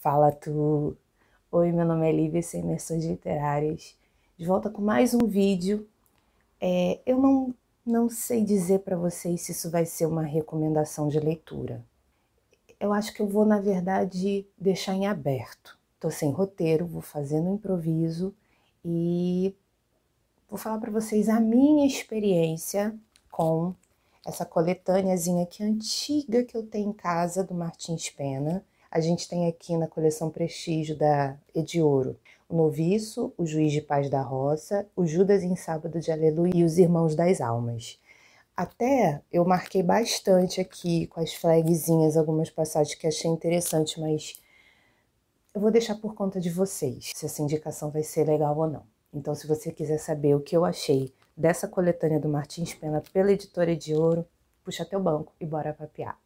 Fala tu! Oi, meu nome é Lívia, sou Imersões Literárias. De volta com mais um vídeo. Eu não sei dizer para vocês se isso vai ser uma recomendação de leitura. Eu acho que eu vou, na verdade, deixar em aberto. Tô sem roteiro, vou fazendo improviso e vou falar para vocês a minha experiência com essa coletâneazinha aqui antiga que eu tenho em casa, do Martins Pena. A gente tem aqui na coleção Prestígio da Ediouro o Noviço, o Juiz de Paz da Roça, o Judas em Sábado de Aleluia e os Irmãos das Almas. Até eu marquei bastante aqui com as flagzinhas algumas passagens que achei interessante, mas eu vou deixar por conta de vocês se essa indicação vai ser legal ou não. Então, se você quiser saber o que eu achei dessa coletânea do Martins Pena pela editora Ediouro, puxa teu banco e bora papear.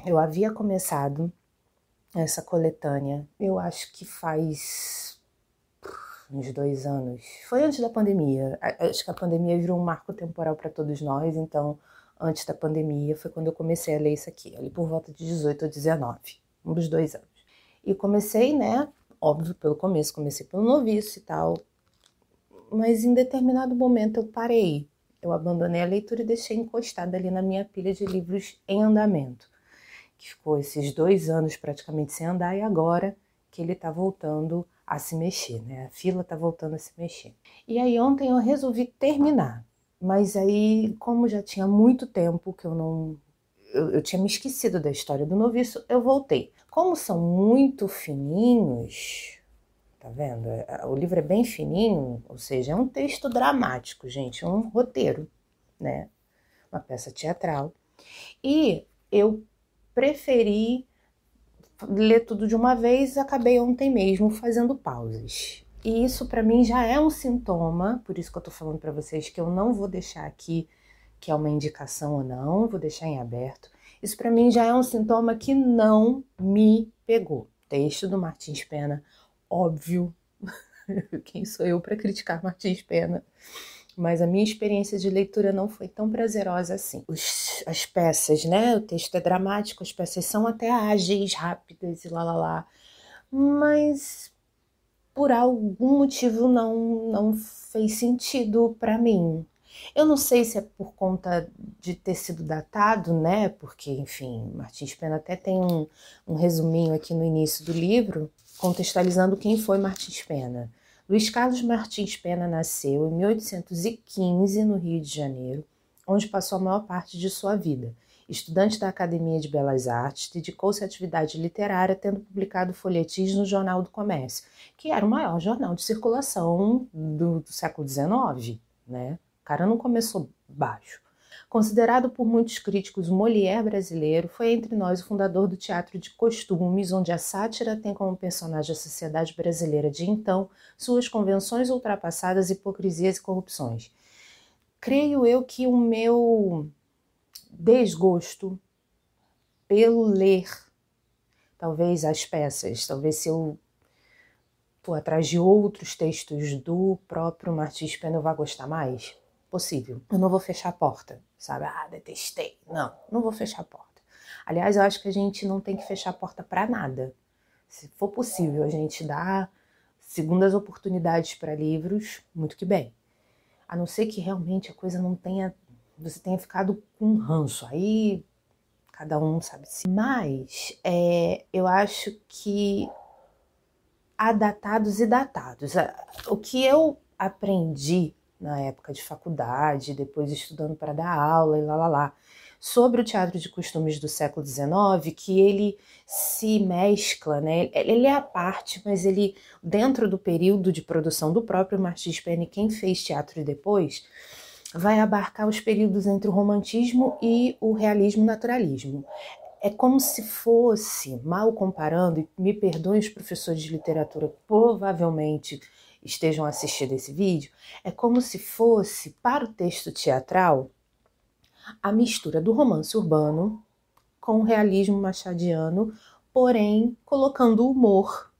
Eu havia começado essa coletânea, eu acho que faz uns 2 anos. Foi antes da pandemia. Acho que a pandemia virou um marco temporal para todos nós, então antes da pandemia foi quando eu comecei a ler isso aqui, ali por volta de 18 ou 19, um dos 2 anos. E comecei, né, óbvio, pelo começo, comecei pelo Noviço e tal, mas em determinado momento eu parei. Eu abandonei a leitura e deixei encostada ali na minha pilha de livros em andamento, que ficou esses 2 anos praticamente sem andar, e agora que ele tá voltando a se mexer, né? A fila tá voltando a se mexer. E aí ontem eu resolvi terminar, mas aí, como já tinha muito tempo que eu tinha me esquecido da história do Noviço, eu voltei. Como são muito fininhos, tá vendo? O livro é bem fininho, ou seja, é um texto dramático, gente, é um roteiro, né? Uma peça teatral. E eu preferi ler tudo de uma vez, acabei ontem mesmo fazendo pausas. E isso para mim já é um sintoma, por isso que eu tô falando para vocês que eu não vou deixar aqui que é uma indicação ou não, vou deixar em aberto. Isso para mim já é um sintoma que não me pegou. Texto do Martins Pena, óbvio. Quem sou eu para criticar Martins Pena? Mas a minha experiência de leitura não foi tão prazerosa assim. As peças, né? O texto é dramático, as peças são até ágeis, rápidas e lá. Mas por algum motivo não fez sentido para mim. Eu não sei se é por conta de ter sido datado, né? Porque, enfim, Martins Pena até tem um resuminho aqui no início do livro, contextualizando quem foi Martins Pena. Luiz Carlos Martins Pena nasceu em 1815 no Rio de Janeiro, onde passou a maior parte de sua vida. Estudante da Academia de Belas Artes, dedicou-se à atividade literária, tendo publicado folhetins no Jornal do Comércio, que era o maior jornal de circulação do século XIX, né? O cara não começou baixo. Considerado por muitos críticos o Molière brasileiro, foi entre nós o fundador do teatro de costumes, onde a sátira tem como personagem a sociedade brasileira de então, suas convenções ultrapassadas, hipocrisias e corrupções. Creio eu que o meu desgosto pelo ler, talvez as peças, talvez se eu for atrás de outros textos do próprio Martins Pena eu vá gostar mais, possível. Eu não vou fechar a porta, sabe? Detestei. Não vou fechar a porta. Aliás, eu acho que a gente não tem que fechar a porta para nada. Se for possível a gente dar segundas oportunidades para livros, muito que bem. A não ser que realmente a coisa não tenha, você tenha ficado com ranço. Aí cada um sabe se. Mas eu acho que há datados e datados. O que eu aprendi na época de faculdade, depois estudando para dar aula e sobre o teatro de costumes do século XIX, que ele se mescla, né? Ele é a parte, mas ele, dentro do período de produção do próprio Martins Pena, quem fez teatro depois, vai abarcar os períodos entre o romantismo e o realismo naturalismo. É como se fosse, mal comparando, e me perdoem os professores de literatura, provavelmente estejam assistindo esse vídeo, é como se fosse, para o texto teatral, a mistura do romance urbano com o realismo machadiano, porém colocando o humor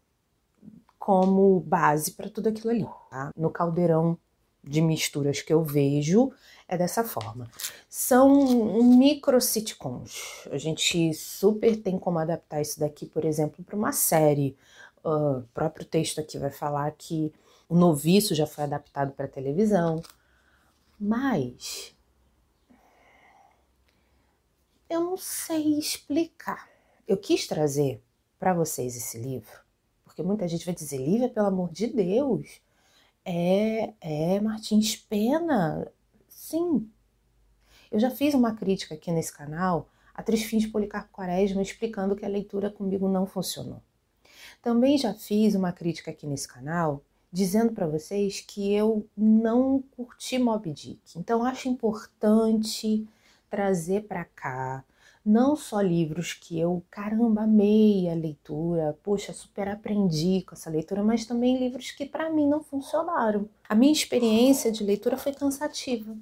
como base para tudo aquilo ali, tá? No caldeirão de misturas que eu vejo, é dessa forma. São micro sitcoms. A gente super tem como adaptar isso daqui, por exemplo, para uma série. O próprio texto aqui vai falar que O Noviço já foi adaptado para televisão. Mas eu não sei explicar. Eu quis trazer para vocês esse livro, porque muita gente vai dizer, Lívia, pelo amor de Deus, Martins Pena. Sim, eu já fiz uma crítica aqui nesse canal, Atriz Fim de Policarpo Quaresma, explicando que a leitura comigo não funcionou. Também já fiz uma crítica aqui nesse canal, dizendo para vocês que eu não curti Moby Dick. Então acho importante trazer para cá não só livros que eu, caramba, amei a leitura, poxa, super aprendi com essa leitura, mas também livros que para mim não funcionaram. A minha experiência de leitura foi cansativa.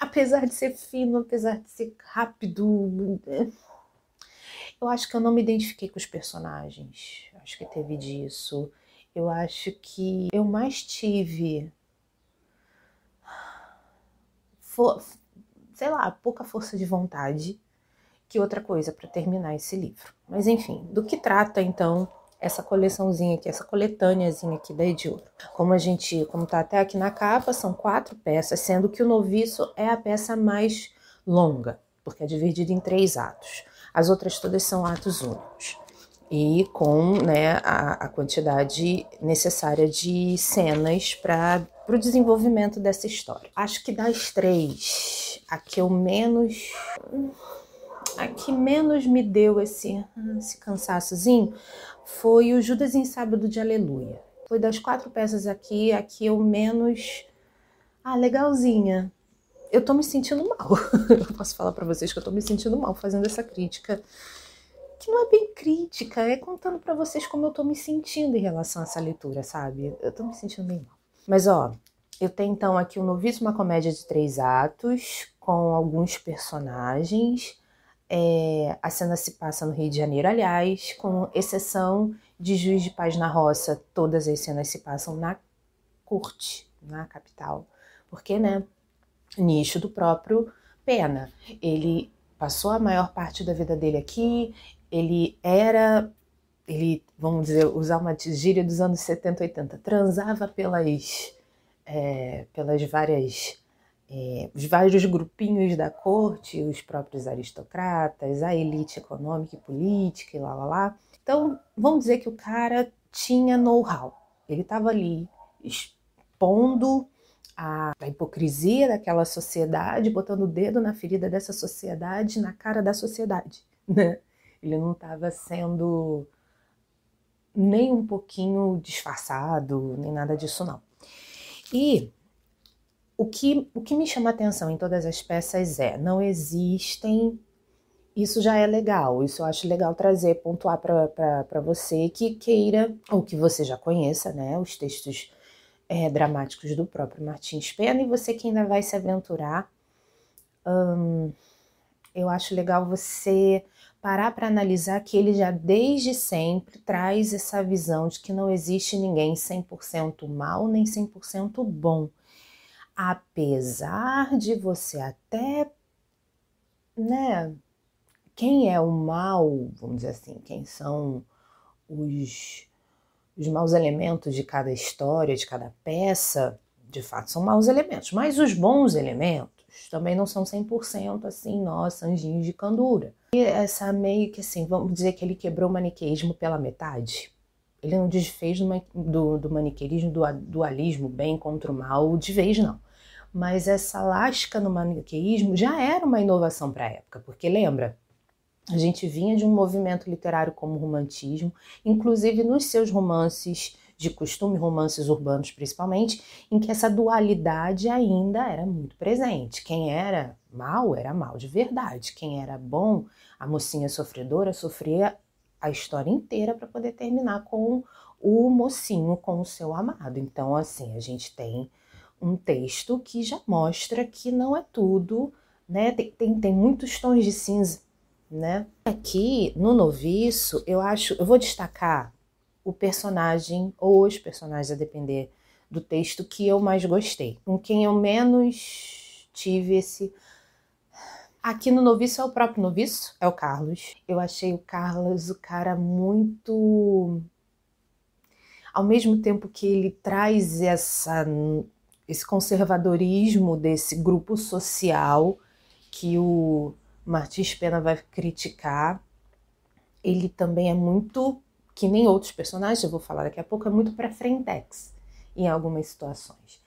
Apesar de ser fino, apesar de ser rápido, eu acho que eu não me identifiquei com os personagens. Acho que teve disso. Eu acho que eu mais tive, sei lá, pouca força de vontade que outra coisa para terminar esse livro. Mas enfim, do que trata então essa coleçãozinha aqui, essa coletâneazinha aqui da Ediouro? Como tá até aqui na capa, são 4 peças, sendo que O Noviço é a peça mais longa, porque é dividida em 3 atos. As outras todas são atos únicos. E com, né, a quantidade necessária de cenas para o desenvolvimento dessa história. Acho que das 3, a que menos me deu esse cansaçozinho foi o Judas em Sábado de Aleluia. Foi das 4 peças aqui, a que eu menos... legalzinha. Eu tô me sentindo mal. Eu posso falar pra vocês que eu tô me sentindo mal fazendo essa crítica, que não é bem crítica, é contando pra vocês como eu tô me sentindo em relação a essa leitura, sabe? Eu tô me sentindo bem mal. Mas, eu tenho então aqui O Noviço, uma comédia de 3 atos, com alguns personagens. A cena se passa no Rio de Janeiro, aliás, com exceção de Juiz de Paz na Roça, todas as cenas se passam na corte, na capital, porque, né, nicho do próprio Pena. Ele passou a maior parte da vida dele aqui, ele, vamos dizer, usar uma gíria dos anos 70, 80, transava pelas os vários grupinhos da corte, os próprios aristocratas, a elite econômica e política e lá. Então, vamos dizer que o cara tinha know-how. Ele estava ali expondo a hipocrisia daquela sociedade, botando o dedo na ferida dessa sociedade, na cara da sociedade, né? Ele não estava sendo nem um pouquinho disfarçado, nem nada disso, não. E o que me chama a atenção em todas as peças não existem, isso já é legal, isso eu acho legal trazer, pontuar para você que queira, ou que você já conheça, né, os textos dramáticos do próprio Martins Pena, e você que ainda vai se aventurar, eu acho legal você parar para analisar que ele já desde sempre traz essa visão de que não existe ninguém 100% mal nem 100% bom. Apesar de você até, né, quem é o mal, vamos dizer assim, quem são os maus elementos de cada história, de cada peça, de fato são maus elementos, mas os bons elementos também não são 100% assim, nossa, anjinhos de candura. E essa meio que assim, vamos dizer que ele quebrou o maniqueísmo pela metade. Ele não desfez do maniqueísmo, do dualismo, bem contra o mal, de vez não. Mas essa lasca no maniqueísmo já era uma inovação para a época, porque lembra, a gente vinha de um movimento literário como o romantismo, inclusive nos seus romances de costume, romances urbanos principalmente, em que essa dualidade ainda era muito presente. Quem era mal de verdade, quem era bom, a mocinha sofredora, sofria a história inteira para poder terminar com o mocinho, com o seu amado. Então, assim, a gente tem um texto que já mostra que não é tudo, né? Tem muitos tons de cinza, né? Aqui no Noviço, eu vou destacar o personagem ou os personagens, a depender do texto, que eu mais gostei. Com quem eu menos tive esse... Aqui no Noviço é o próprio Noviço, é o Carlos. Eu achei o Carlos o cara muito... Ao mesmo tempo que ele traz esse conservadorismo desse grupo social que o Martins Pena vai criticar, ele também é muito, que nem outros personagens, eu vou falar daqui a pouco, é muito pré-frentex em algumas situações.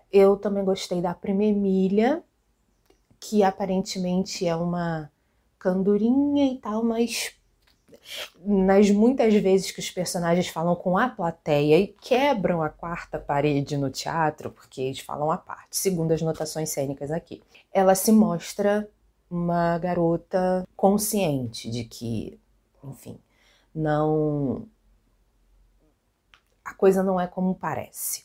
Eu também gostei da prima Emília, que aparentemente é uma candurinha e tal, mas nas muitas vezes que os personagens falam com a plateia e quebram a quarta parede no teatro, porque eles falam à parte, segundo as notações cênicas aqui, ela se mostra uma garota consciente de que, enfim, a coisa não é como parece.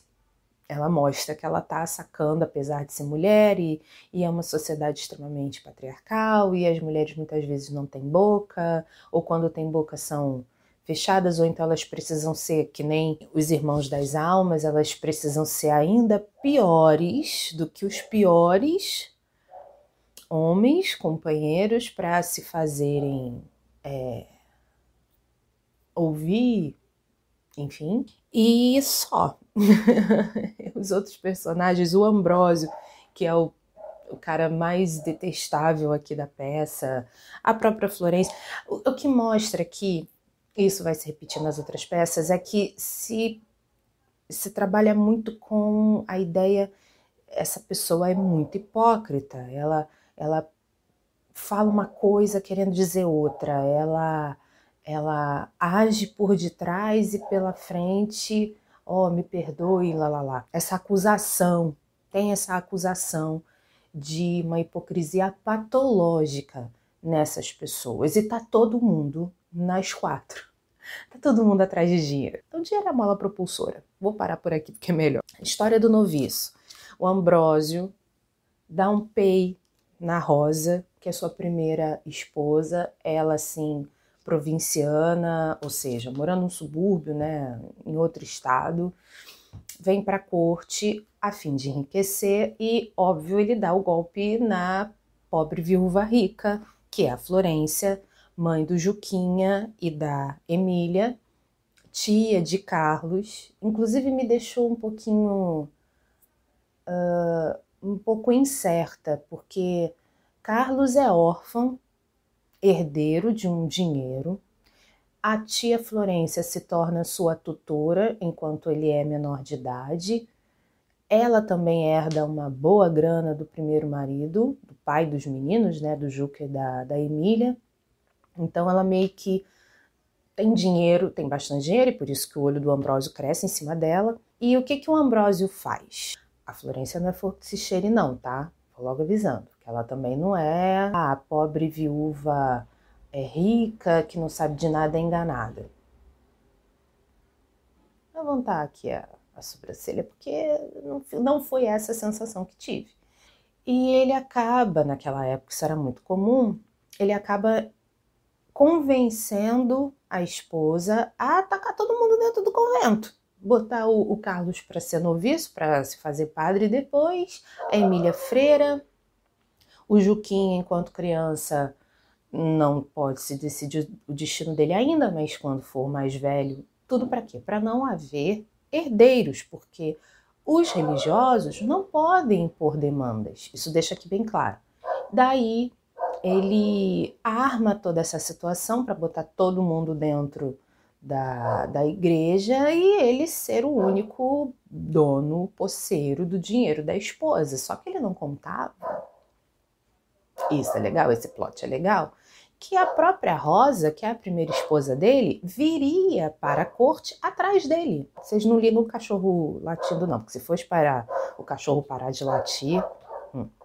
Ela mostra que ela está sacando, apesar de ser mulher, e é uma sociedade extremamente patriarcal, e as mulheres muitas vezes não têm boca, ou quando têm boca são fechadas, ou então elas precisam ser que nem os irmãos das almas, elas precisam ser ainda piores do que os piores homens, companheiros, para se fazerem ouvir, enfim, e só. Os outros personagens, o Ambrósio, que é o cara mais detestável aqui da peça, a própria Florência. O que mostra que, isso vai se repetir nas outras peças, é que se trabalha muito com a ideia, essa pessoa é muito hipócrita, ela fala uma coisa querendo dizer outra, ela age por detrás e pela frente, me perdoe, lá. Essa acusação, tem essa acusação de uma hipocrisia patológica nessas pessoas. E tá todo mundo nas quatro. Tá todo mundo atrás de dinheiro. Então, dinheiro é a mola propulsora. Vou parar por aqui porque é melhor. História do Noviço. O Ambrósio dá um pei na Rosa, que é sua primeira esposa, ela assim, provinciana, ou seja, morando num subúrbio, né, em outro estado, vem para a corte a fim de enriquecer e, óbvio, ele dá o golpe na pobre viúva rica, que é a Florência, mãe do Juquinha e da Emília, tia de Carlos. Inclusive me deixou um pouco incerta, porque Carlos é órfão, herdeiro de um dinheiro. A tia Florência se torna sua tutora enquanto ele é menor de idade. Ela também herda uma boa grana do primeiro marido, do pai dos meninos, né, do Juca e da Emília. Então ela meio que tem dinheiro, tem bastante dinheiro, e por isso que o olho do Ambrósio cresce em cima dela. E o que o Ambrósio faz? A Florência não é flor que se cheire não, tá? Vou logo avisando, que ela também não é a pobre viúva rica, que não sabe de nada, é enganada. Vou levantar aqui a sobrancelha, porque não foi essa a sensação que tive. E ele acaba, naquela época isso era muito comum, ele acaba convencendo a esposa a atacar todo mundo dentro do convento. Botar o Carlos para ser noviço, para se fazer padre depois, a Emília freira, o Juquinha, enquanto criança, não pode se decidir o destino dele ainda, mas quando for mais velho, tudo para quê? Para não haver herdeiros, porque os religiosos não podem impor demandas, isso deixa aqui bem claro. Daí ele arma toda essa situação para botar todo mundo dentro da igreja e ele ser o único dono, posseiro do dinheiro da esposa. Só que ele não contava, isso é legal, esse plot é legal, que a própria Rosa, que é a primeira esposa dele, viria para a corte atrás dele. Vocês não ligam o cachorro latindo não, porque se for esperar o cachorro parar de latir...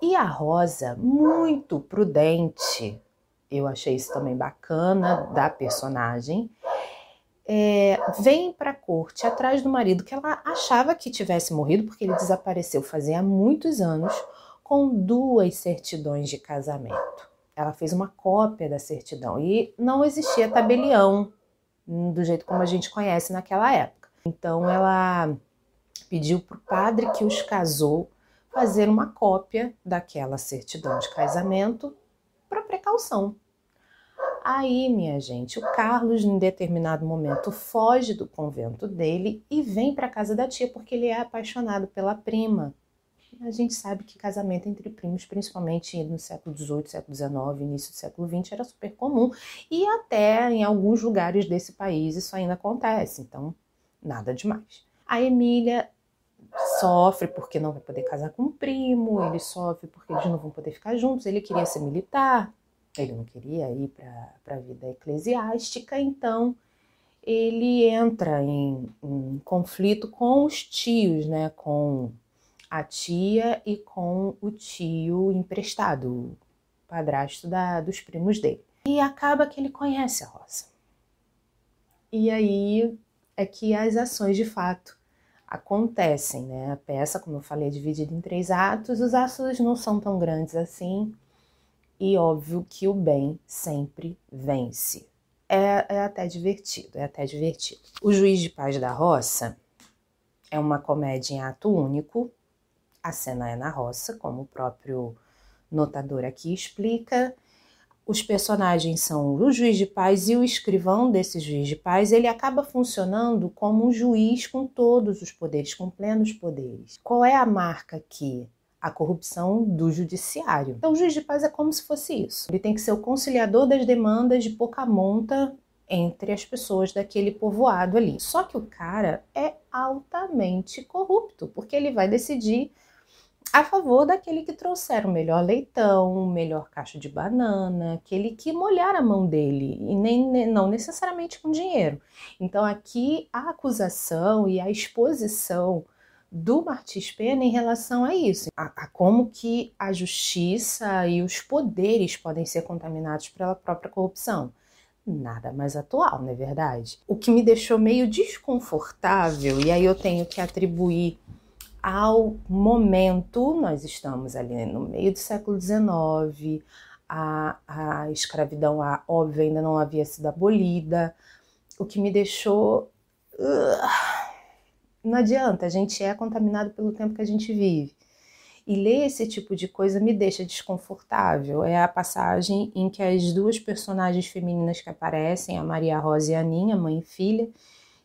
E a Rosa, muito prudente, eu achei isso também bacana da personagem, vem para a corte atrás do marido que ela achava que tivesse morrido, porque ele desapareceu fazia muitos anos, com 2 certidões de casamento. Ela fez uma cópia da certidão e não existia tabelião. do jeito como a gente conhece naquela época. Então ela pediu para o padre que os casou fazer uma cópia daquela certidão de casamento para precaução. Aí, minha gente, o Carlos, em determinado momento, foge do convento dele e vem para a casa da tia porque ele é apaixonado pela prima. A gente sabe que casamento entre primos, principalmente no século XVIII, século XIX, início do século XX, era super comum. E até em alguns lugares desse país isso ainda acontece, então nada demais. A Emília sofre porque não vai poder casar com o primo, ele sofre porque eles não vão poder ficar juntos, ele queria ser militar, ele não queria ir para a vida eclesiástica, então ele entra em conflito com os tios, né, com a tia e com o tio emprestado, o padrasto dos primos dele. E acaba que ele conhece a Rosa. E aí é que as ações de fato acontecem, né? A peça, como eu falei, é dividida em 3 atos, os atos não são tão grandes assim, e óbvio que o bem sempre vence. É até divertido, é até divertido. O Juiz de Paz da Roça é uma comédia em ato único, a cena é na roça, como o próprio notador aqui explica. Os personagens são o juiz de paz e o escrivão desse juiz de paz. Ele acaba funcionando como um juiz com todos os poderes, com plenos poderes. Qual é a marca aqui? A corrupção do judiciário. Então o juiz de paz é como se fosse isso. Ele tem que ser o conciliador das demandas de pouca monta entre as pessoas daquele povoado ali. Só que o cara é altamente corrupto, porque ele vai decidir a favor daquele que trouxer o melhor leitão, o melhor cacho de banana, aquele que molhar a mão dele, e não necessariamente com dinheiro. Então aqui a acusação e a exposição do Martins Pena em relação a isso, a como que a justiça e os poderes podem ser contaminados pela própria corrupção. Nada mais atual, não é verdade? O que me deixou meio desconfortável, e aí eu tenho que atribuir ao momento, nós estamos ali no meio do século XIX, a escravidão, óbvio, ainda não havia sido abolida, o que me deixou... Não adianta, a gente é contaminado pelo tempo que a gente vive. E ler esse tipo de coisa me deixa desconfortável. É a passagem em que as duas personagens femininas que aparecem, a Maria Rosa e a Aninha, mãe e filha,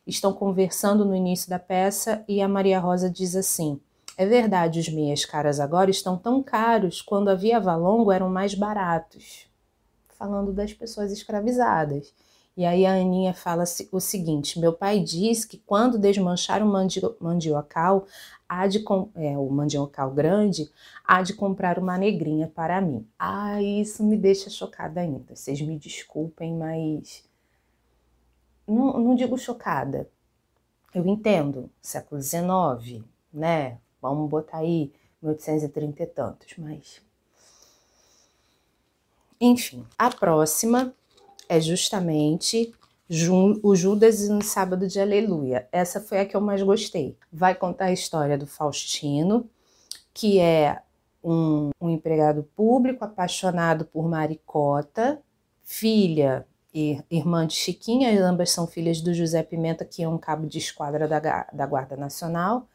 estão conversando no início da peça e a Maria Rosa diz assim: é verdade, os meias caras agora estão tão caros, quando havia valongo eram mais baratos. Falando das pessoas escravizadas. E aí a Aninha fala o seguinte: meu pai diz que quando desmanchar o mandiocal, o mandiocal grande, há de comprar uma negrinha para mim. Isso me deixa chocada ainda. Vocês me desculpem, mas... Não digo chocada, eu entendo, século XIX, né? Vamos botar aí 1830 e tantos, mas... Enfim, a próxima é justamente o Judas no Sábado de Aleluia. Essa foi a que eu mais gostei. Vai contar a história do Faustino, que é um empregado público apaixonado por Maricota, filha e irmã de Chiquinha, ambas são filhas do José Pimenta, que é um cabo de esquadra da Guarda Nacional.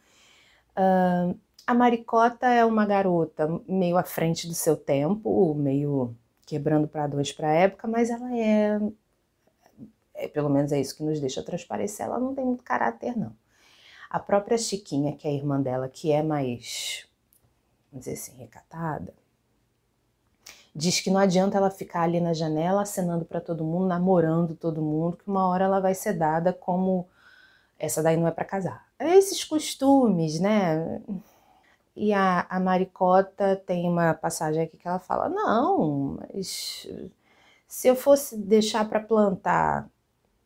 A Maricota é uma garota meio à frente do seu tempo, meio quebrando padrões para a época, mas ela pelo menos é isso que nos deixa transparecer, ela não tem muito caráter, não. A própria Chiquinha, que é a irmã dela, que é mais, vamos dizer assim, recatada, diz que não adianta ela ficar ali na janela acenando para todo mundo, namorando todo mundo, que uma hora ela vai ser dada como essa daí não é para casar. Esses costumes, né? E a Maricota tem uma passagem aqui que ela fala: não, mas se eu fosse deixar para plantar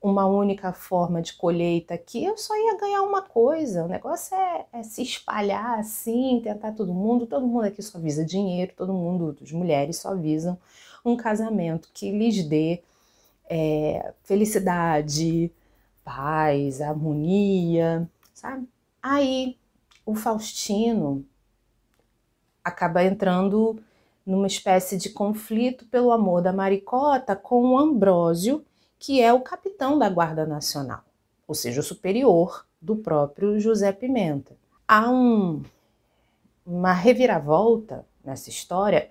uma única forma de colheita aqui, eu só ia ganhar uma coisa. O negócio é se espalhar assim, tentar todo mundo aqui só visa dinheiro, todo mundo, as mulheres só visam um casamento que lhes dê felicidade, paz, harmonia, sabe? Aí o Faustino acaba entrando numa espécie de conflito pelo amor da Maricota com o Ambrósio, que é o capitão da Guarda Nacional, ou seja, o superior do próprio José Pimenta. Há uma reviravolta nessa história.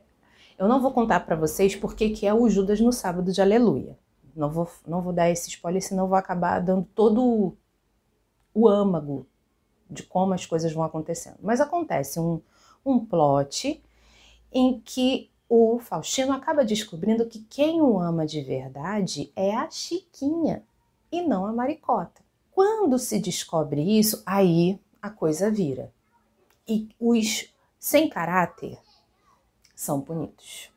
Eu não vou contar para vocês porque que é o Judas no sábado de Aleluia. Não vou dar esse spoiler, senão vou acabar dando todo o âmago de como as coisas vão acontecendo. Mas acontece um plot em que o Faustino acaba descobrindo que quem o ama de verdade é a Chiquinha e não a Maricota. Quando se descobre isso, aí a coisa vira. E os sem caráter são punidos.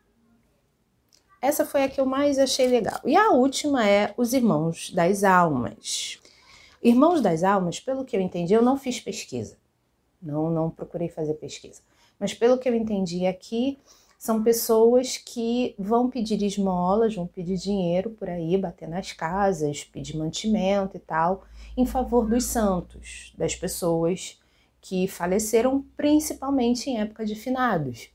Essa foi a que eu mais achei legal. E a última é Os Irmãos das Almas. Irmãos das Almas, pelo que eu entendi, eu não fiz pesquisa. Não procurei fazer pesquisa. Mas pelo que eu entendi aqui, são pessoas que vão pedir esmolas, vão pedir dinheiro por aí, bater nas casas, pedir mantimento e tal, em favor dos santos, das pessoas que faleceram principalmente em época de finados.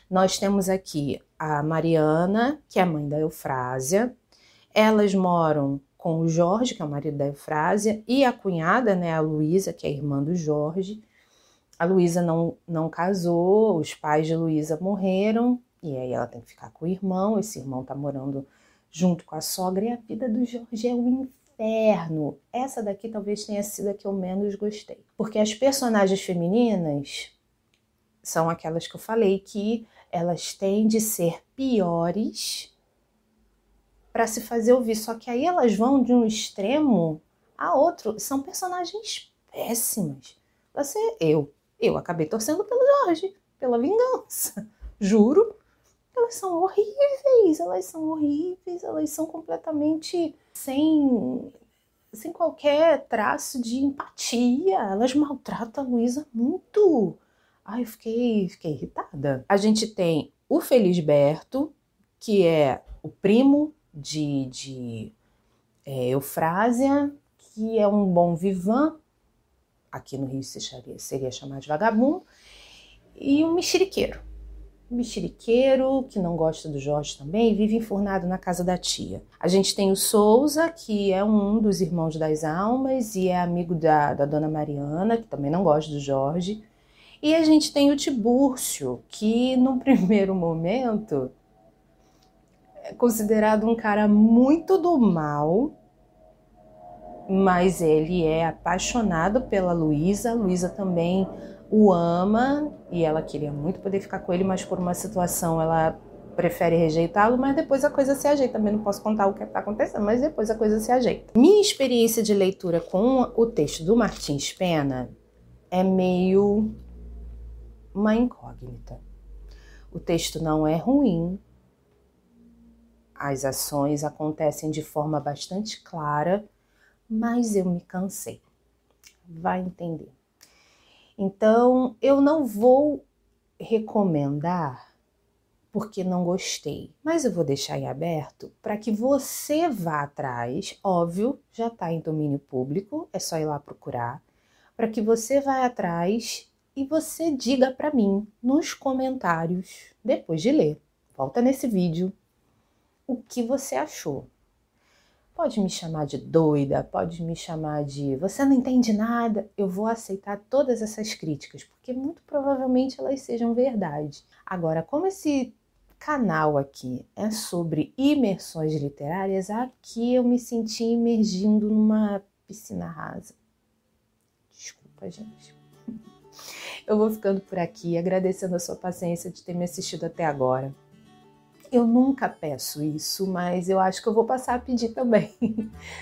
Nós temos aqui a Mariana, que é a mãe da Eufrásia. Elas moram com o Jorge, que é o marido da Eufrásia, e a cunhada, né, a Luísa, que é a irmã do Jorge. A Luísa não casou, os pais de Luísa morreram, e aí ela tem que ficar com o irmão. Esse irmão tá morando junto com a sogra, e a vida do Jorge é um inferno. Essa daqui talvez tenha sido a que eu menos gostei. Porque as personagens femininas são aquelas que eu falei que elas têm de ser piores para se fazer ouvir. Só que aí elas vão de um extremo a outro. São personagens péssimas. Eu acabei torcendo pelo Jorge, pela vingança. Juro. Elas são horríveis, elas são completamente sem qualquer traço de empatia. Elas maltratam a Luísa muito. Ai, eu fiquei irritada. A gente tem o Felisberto, que é o primo de Eufrásia, que é um bom vivan, aqui no Rio seria chamado de vagabundo, e um mexeriqueiro. Um mexeriqueiro que não gosta do Jorge também, vive enfurnado na casa da tia. A gente tem o Souza, que é um dos irmãos das almas e é amigo da dona Mariana, que também não gosta do Jorge. E a gente tem o Tibúrcio, que no primeiro momento é considerado um cara muito do mal, mas ele é apaixonado pela Luísa. A Luísa também o ama e ela queria muito poder ficar com ele, mas por uma situação ela prefere rejeitá-lo, mas depois a coisa se ajeita. Também não posso contar o que está acontecendo, mas depois a coisa se ajeita. Minha experiência de leitura com o texto do Martins Pena é meio uma incógnita. O texto não é ruim, as ações acontecem de forma bastante clara, mas eu me cansei. Vai entender. Então, eu não vou recomendar porque não gostei, mas eu vou deixar em aberto para que você vá atrás. Óbvio, já está em domínio público, é só ir lá procurar, para que você vá atrás e você diga para mim nos comentários, depois de ler, volta nesse vídeo, o que você achou. Pode me chamar de doida, pode me chamar de você não entende nada. Eu vou aceitar todas essas críticas, porque muito provavelmente elas sejam verdade. Agora, como esse canal aqui é sobre imersões literárias, aqui eu me senti imergindo numa piscina rasa. Desculpa, gente. Eu vou ficando por aqui, agradecendo a sua paciência de ter me assistido até agora. Eu nunca peço isso, mas eu acho que eu vou passar a pedir também.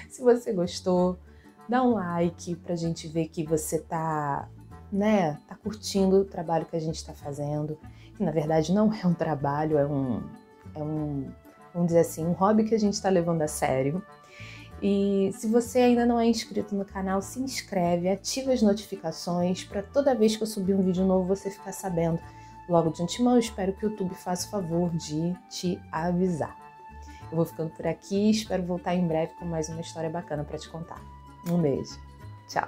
Se você gostou, dá um like pra gente ver que você tá curtindo o trabalho que a gente tá fazendo. Que na verdade não é um trabalho, é um, vamos dizer assim, um hobby que a gente tá levando a sério. E se você ainda não é inscrito no canal, se inscreve, ativa as notificações para toda vez que eu subir um vídeo novo você ficar sabendo. Logo de antemão, eu espero que o YouTube faça o favor de te avisar. Eu vou ficando por aqui, espero voltar em breve com mais uma história bacana para te contar. Um beijo. Tchau.